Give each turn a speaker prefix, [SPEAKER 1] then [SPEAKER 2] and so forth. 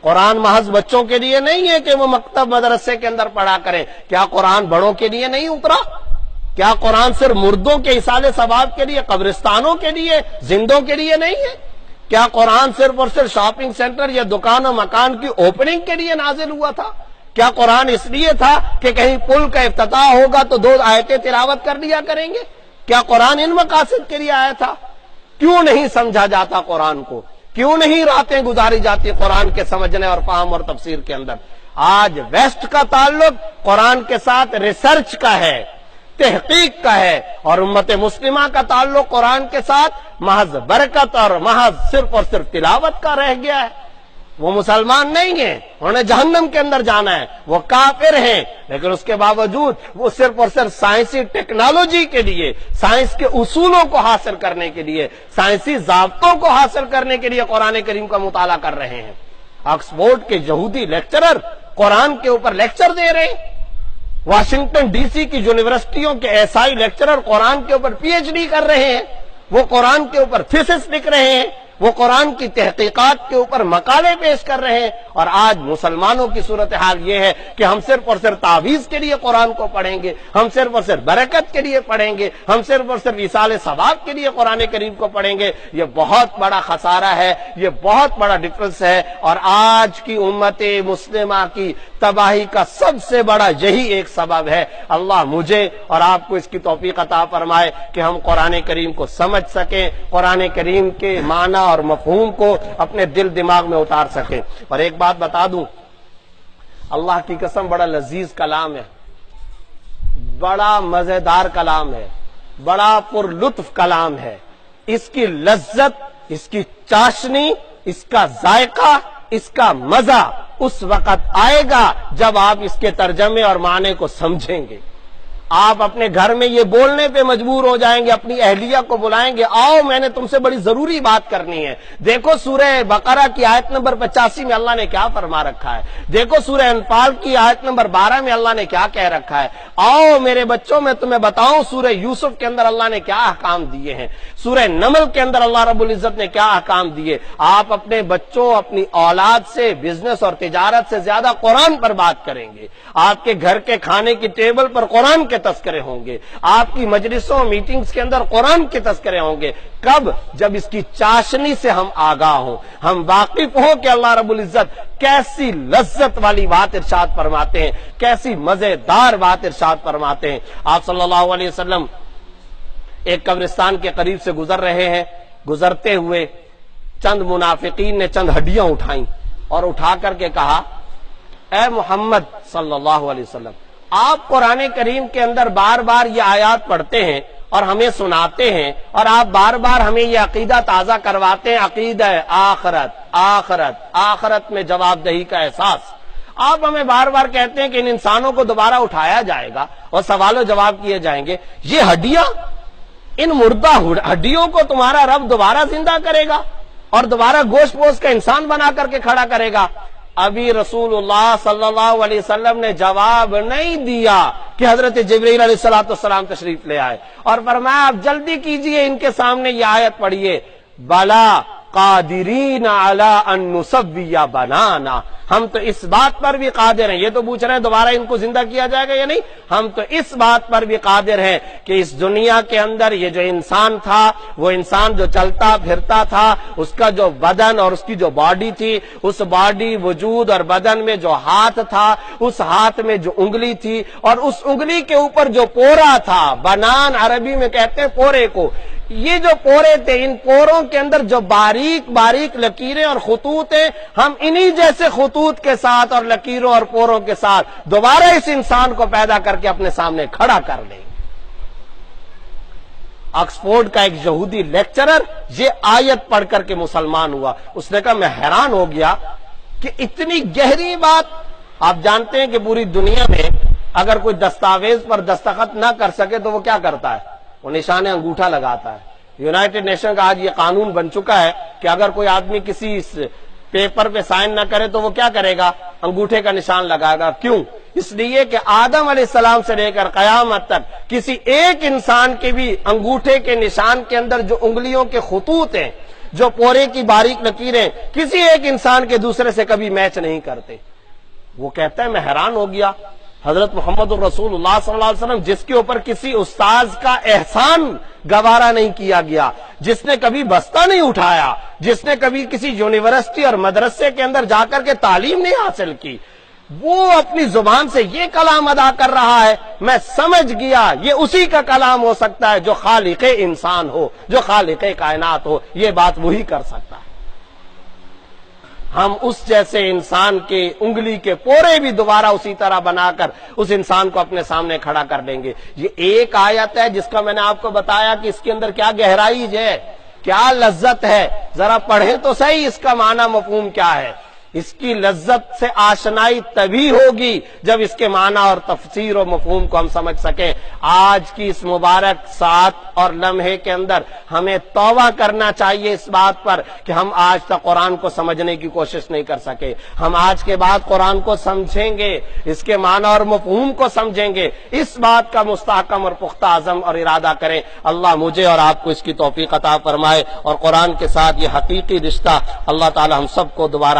[SPEAKER 1] قرآن محض بچوں کے لیے نہیں ہے کہ وہ مکتب مدرسے کے اندر پڑھا کریں. کیا قرآن بڑوں کے لیے نہیں اترا؟ کیا قرآن صرف مردوں کے ایصال ثواب کے لیے، قبرستانوں کے لیے، زندوں کے لیے نہیں ہے؟ کیا قرآن صرف اور صرف شاپنگ سینٹر یا دکان و مکان کی اوپننگ کے لیے نازل ہوا تھا؟ کیا قرآن اس لیے تھا کہ کہیں پل کا افتتاح ہوگا تو 2 آیتیں تلاوت کر لیا کریں گے؟ کیا قرآن ان مقاصد کے لیے آیا تھا؟ کیوں نہیں سمجھا جاتا قرآن کو؟ کیوں نہیں راتیں گزاری جاتی قرآن کے سمجھنے اور فہم اور تفسیر کے اندر؟ آج ویسٹ کا تعلق قرآن کے ساتھ ریسرچ کا ہے، تحقیق کا ہے، اور امت مسلمہ کا تعلق قرآن کے ساتھ محض برکت اور محض صرف اور صرف تلاوت کا رہ گیا ہے. وہ مسلمان نہیں ہیں، انہوں نے جہنم کے اندر جانا ہے، وہ کافر ہیں، لیکن اس کے باوجود وہ صرف اور صرف سائنسی ٹیکنالوجی کے لیے، سائنس کے اصولوں کو حاصل کرنے کے لیے، سائنسی ضابطوں کو حاصل کرنے کے لیے قرآن کریم کا مطالعہ کر رہے ہیں. آکسفورڈ کے یہودی لیکچرر قرآن کے اوپر لیکچر دے رہے ہیں. واشنگٹن ڈی سی کی یونیورسٹیوں کے عیسائی لیکچرر قرآن کے اوپر پی ایچ ڈی کر رہے ہیں. وہ قرآن کے اوپر تھیسس لکھ رہے ہیں، وہ قرآن کی تحقیقات کے اوپر مقالے پیش کر رہے ہیں. اور آج مسلمانوں کی صورتحال یہ ہے کہ ہم صرف اور صرف تعویذ کے لیے قرآن کو پڑھیں گے، ہم صرف اور صرف برکت کے لیے پڑھیں گے، ہم صرف اور صرف ایصال ثواب کے لیے قرآن کریم کو پڑھیں گے. یہ بہت بڑا خسارہ ہے، یہ بہت بڑا ڈفرنس ہے. اور آج کی امت مسلمہ کی تباہی کا سب سے بڑا یہی ایک سبب ہے. اللہ مجھے اور آپ کو اس کی توفیق عطا فرمائے کہ ہم قرآن کریم کو سمجھ سکیں، قرآن کریم کے معنی اور مفہوم کو اپنے دل دماغ میں اتار سکیں. اور ایک بات بتا دوں، اللہ کی قسم بڑا لذیذ کلام ہے، بڑا مزیدار کلام ہے، بڑا پر لطف کلام ہے. اس کی لذت، اس کی چاشنی، اس کا ذائقہ، اس کا مزہ اس وقت آئے گا جب آپ اس کے ترجمے اور معنی کو سمجھیں گے. آپ اپنے گھر میں یہ بولنے پہ مجبور ہو جائیں گے، اپنی اہلیہ کو بلائیں گے، آؤ میں نے تم سے بڑی ضروری بات کرنی ہے. دیکھو سورہ بقرہ کی آیت نمبر 85 میں اللہ نے کیا فرما رکھا ہے، دیکھو سورہ انفال کی آیت نمبر 12 میں اللہ نے کیا کہہ رکھا ہے. آؤ میرے بچوں میں تمہیں بتاؤں سورہ یوسف کے اندر اللہ نے کیا احکام دیے ہیں، سورہ نمل کے اندر اللہ رب العزت نے کیا احکام دیے. آپ اپنے بچوں، اپنی اولاد سے بزنس اور تجارت سے زیادہ قرآن پر بات کریں گے. آپ کے گھر کے کھانے کی ٹیبل پر قرآن کے تذکرے ہوں گے، آپ کی مجلسوں میٹنگز کے اندر قرآن کے تذکرے ہوں گے. کب؟ جب اس کی چاشنی سے ہم آگاہ ہوں، ہم واقف ہوں کہ اللہ رب العزت کیسی لذت والی بات ارشاد فرماتے ہیں، کیسی مزیدار بات ارشاد فرماتے ہیں. آپ صلی اللہ علیہ وسلم ایک قبرستان کے قریب سے گزر رہے ہیں. گزرتے ہوئے چند منافقین نے چند ہڈیاں اٹھائیں اور اٹھا کر کے کہا، اے محمد صلی اللہ علیہ وسلم، آپ قرآن کریم کے اندر بار بار یہ آیات پڑھتے ہیں اور ہمیں سناتے ہیں، اور آپ بار بار ہمیں یہ عقیدہ تازہ کرواتے ہیں، عقیدہ آخرت، آخرت، آخرت میں جواب دہی کا احساس. آپ ہمیں بار بار کہتے ہیں کہ ان انسانوں کو دوبارہ اٹھایا جائے گا اور سوال و جواب کیے جائیں گے. یہ ہڈیاں، ان مردہ ہڈیوں کو تمہارا رب دوبارہ زندہ کرے گا اور دوبارہ گوشت پوشت کا انسان بنا کر کے کھڑا کرے گا. ابھی رسول اللہ صلی اللہ علیہ وسلم نے جواب نہیں دیا کہ حضرت جبرائیل علیہ السلام تشریف لے آئے اور فرمایا آپ جلدی کیجئے، ان کے سامنے یہ آیت پڑھیے، بلا قادرین علی ان نسوی بنانا. ہم تو اس بات پر بھی قادر ہیں. یہ تو پوچھ رہے ہیں دوبارہ ان کو زندہ کیا جائے گا یا نہیں. ہم تو اس بات پر بھی قادر ہیں کہ اس دنیا کے اندر یہ جو انسان تھا، وہ انسان جو چلتا پھرتا تھا، اس کا جو بدن اور اس کی جو باڈی تھی، اس باڈی، وجود اور بدن میں جو ہاتھ تھا، اس ہاتھ میں جو انگلی تھی، اور اس انگلی کے اوپر جو پورا تھا، بنان عربی میں کہتے ہیں پورے کو، یہ جو پورے تھے، ان پوروں کے اندر جو باریک باریک لکیریں اور خطوط ہیں، ہم انہی جیسے خطوط کے ساتھ اور لکیروں اور پوروں کے ساتھ دوبارہ اس انسان کو پیدا کر کے اپنے سامنے کھڑا کر لیں. آکسفورڈ کا ایک یہودی لیکچرر یہ آیت پڑھ کر کے مسلمان ہوا. اس نے کہا میں حیران ہو گیا کہ اتنی گہری بات. آپ جانتے ہیں کہ پوری دنیا میں اگر کوئی دستاویز پر دستخط نہ کر سکے تو وہ کیا کرتا ہے؟ وہ نشان انگوٹھا لگاتا ہے. یونائٹڈ نیشن کا آج یہ قانون بن چکا ہے کہ اگر کوئی آدمی کسی پیپر پہ سائن نہ کرے تو وہ کیا کرے گا؟ انگوٹھے کا نشان لگائے گا. کیوں؟ اس لیے کہ آدم علیہ السلام سے لے کر قیامت تک کسی ایک انسان کے بھی انگوٹھے کے نشان کے اندر جو انگلیوں کے خطوط ہیں، جو پورے کی باریک لکیریں کسی ایک انسان کے دوسرے سے کبھی میچ نہیں کرتے. وہ کہتا ہے میں حیران ہو گیا حضرت محمد الرسول اللہ صلی اللہ علیہ وسلم جس کے اوپر کسی استاذ کا احسان گوارا نہیں کیا گیا، جس نے کبھی بستہ نہیں اٹھایا، جس نے کبھی کسی یونیورسٹی اور مدرسے کے اندر جا کر کے تعلیم نہیں حاصل کی، وہ اپنی زبان سے یہ کلام ادا کر رہا ہے. میں سمجھ گیا یہ اسی کا کلام ہو سکتا ہے جو خالق انسان ہو، جو خالق کائنات ہو. یہ بات وہی کر سکتا ہے. ہم اس جیسے انسان کے انگلی کے پورے بھی دوبارہ اسی طرح بنا کر اس انسان کو اپنے سامنے کھڑا کر دیں گے. یہ ایک آیت ہے جس کا میں نے آپ کو بتایا کہ اس کے اندر کیا گہرائی ہے، کیا لذت ہے. ذرا پڑھیں تو صحیح اس کا معنی مفہوم کیا ہے. اس کی لذت سے آشنائی تبھی ہوگی جب اس کے معنی اور تفسیر و مفہوم کو ہم سمجھ سکیں. آج کی اس مبارک ساعت اور لمحے کے اندر ہمیں توبہ کرنا چاہیے اس بات پر کہ ہم آج تک قرآن کو سمجھنے کی کوشش نہیں کر سکے. ہم آج کے بعد قرآن کو سمجھیں گے، اس کے معنی اور مفہوم کو سمجھیں گے. اس بات کا مستحکم اور پختہ عزم اور ارادہ کریں. اللہ مجھے اور آپ کو اس کی توفیق عطا فرمائے اور قرآن کے ساتھ یہ حقیقی رشتہ اللہ تعالی ہم سب کو دوبارہ